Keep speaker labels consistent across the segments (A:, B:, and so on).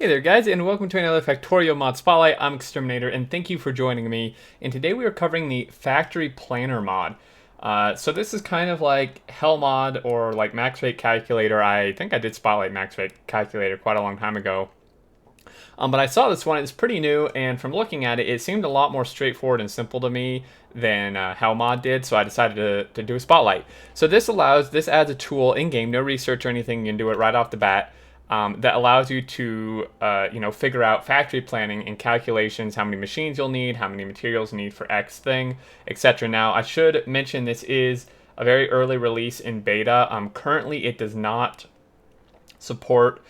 A: Hey there guys, and welcome to another Factorio Mod Spotlight. I'm Xterminator, and thank you for joining me. And today we are covering the Factory Planner mod. So this is kind of like Helmod or like Max Rate Calculator. I think I did Spotlight Max Rate Calculator quite a long time ago. But I saw this one, it's pretty new, and from looking at it, it seemed a lot more straightforward and simple to me than Helmod did, so I decided to do a Spotlight. So this adds a tool in-game, no research or anything, you can do it right off the bat, that allows you to, figure out factory planning and calculations, how many machines you'll need, how many materials you need for X thing, etc. Now, I should mention this is a very early release in beta. Currently, it does not support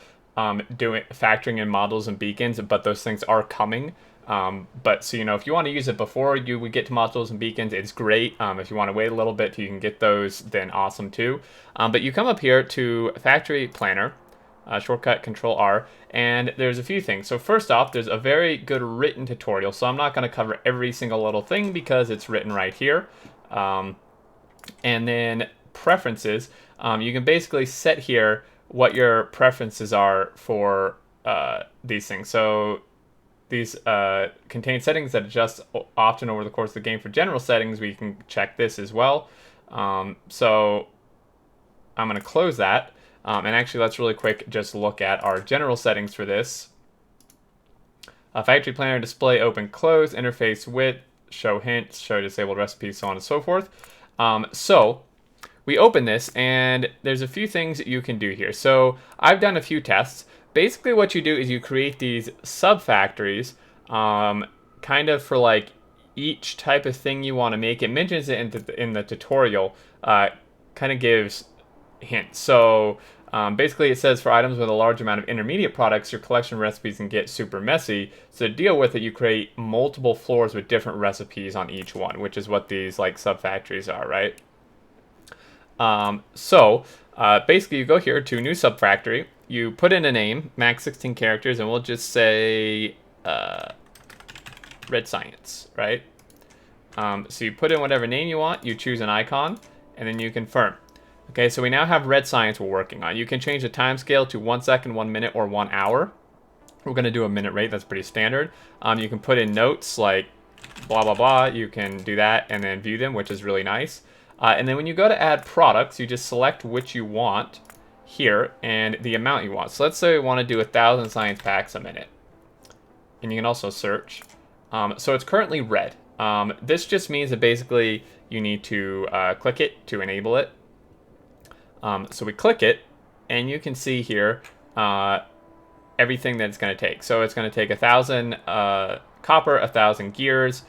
A: doing factoring in models and beacons, but those things are coming. But so if you want to use it before you would get to modules and beacons, it's great. If you want to wait a little bit till you can get those, then awesome too. But you come up here to Factory Planner, shortcut Control R, and there's a few things. So first off, there's a very good written tutorial. So I'm not going to cover every single little thing because it's written right here. And then preferences, you can basically set here what your preferences are for these things. So these contain settings that adjust often over the course of the game. For general settings, we can check this as well. So I'm going to close that. And actually, let's really quick just look at our general settings for this. Factory Planner display open close, interface width, show hints, show disabled recipes, so on and so forth. So we open this, and there's a few things that you can do here. So I've done a few tests. Basically, what you do is you create these sub-factories, kind of for like each type of thing you want to make. It mentions it in the tutorial, kind of gives hints. So basically, it says for items with a large amount of intermediate products, your collection of recipes can get super messy. So to deal with it, you create multiple floors with different recipes on each one, which is what these like sub-factories are, right? Basically you go here to new subfactory, you put in a name, max 16 characters, and we'll just say red science, right? So you put in whatever name you want, you choose an icon, and then you confirm. Okay, so we now have red science we're working on. You can change the time scale to 1 second, 1 minute, or 1 hour. We're going to do a minute rate, that's pretty standard. You can put in notes like blah, blah, blah. You can do that and then view them, which is really nice. And then when you go to add products, you just select which you want here and the amount you want. So let's say we want to do 1,000 science packs a minute. And you can also search. So it's currently red. This just means that basically you need to click it to enable it. So we click it, and you can see here everything that it's going to take. So it's going to take 1,000 copper, 1,000 gears.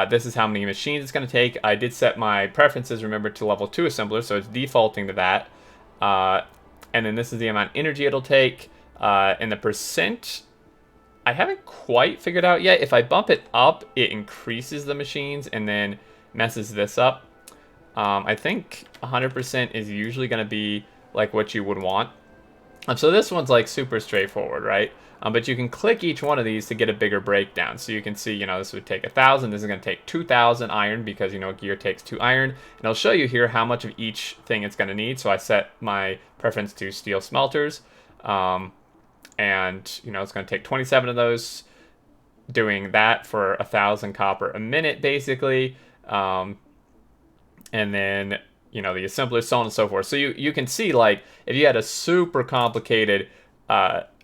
A: This is how many machines it's going to take. I did set my preferences, remember, to level 2 assembler, so it's defaulting to that. And then this is the amount of energy it'll take. And the percent, I haven't quite figured out yet. If I bump it up, it increases the machines and then messes this up. I think 100% is usually going to be like what you would want. So this one's like super straightforward, right? But you can click each one of these to get a bigger breakdown. So you can see, this would take 1,000. This is going to take 2,000 iron because, gear takes 2 iron. And I'll show you here how much of each thing it's going to need. So I set my preference to steel smelters. And, it's going to take 27 of those, doing that for 1,000 copper a minute, basically. And then, the assembler, so on and so forth. So you can see, like, if you had a super complicated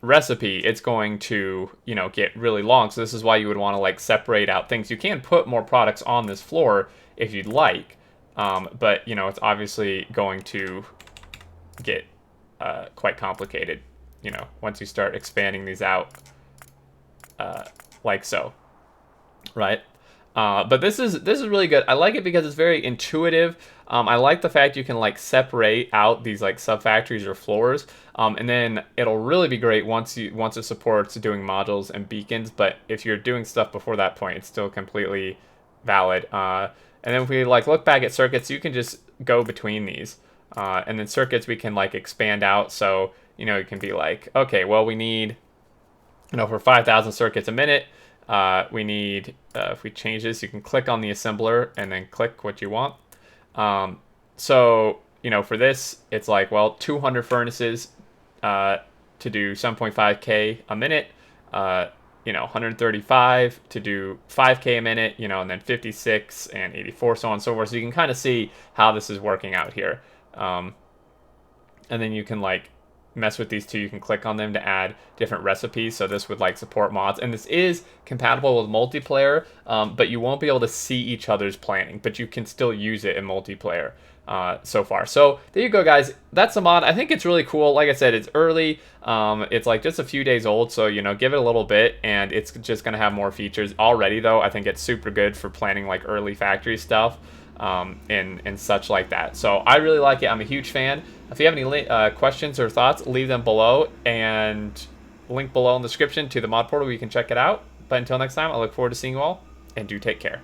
A: recipe, it's going to, get really long. So this is why you would want to, like, separate out things. You can put more products on this floor if you'd like, but, it's obviously going to get quite complicated, once you start expanding these out like so, right? But this is really good. I like it because it's very intuitive. I like the fact you can like separate out these like sub-factories or floors. And then it'll really be great once it supports doing modules and beacons. But if you're doing stuff before that point, it's still completely valid. And then if we like look back at circuits, you can just go between these. And then circuits we can like expand out. So, it can be like, okay, well, we need, for 5,000 circuits a minute, we need, if we change this, you can click on the assembler and then click what you want. So, for this, it's like, well, 200 furnaces to do 7.5K a minute. 135 to do 5K a minute, and then 56 and 84, so on and so forth. So you can kind of see how this is working out here. And then you can like mess with these two. You can click on them to add different recipes. So this would like support mods, and this is compatible with multiplayer, but you won't be able to see each other's planning, but you can still use it in multiplayer. So far. So there you go, guys. That's the mod. I think it's really cool. Like I said, it's early. It's like just a few days old, so give it a little bit, and it's just gonna have more features. Already though, I think it's super good for planning like early factory stuff, and such like that. So I really like it. I'm a huge fan. If you have any questions or thoughts, leave them below, and link below in the description to the mod portal where you can check it out. But until next time, I look forward to seeing you all, and do take care.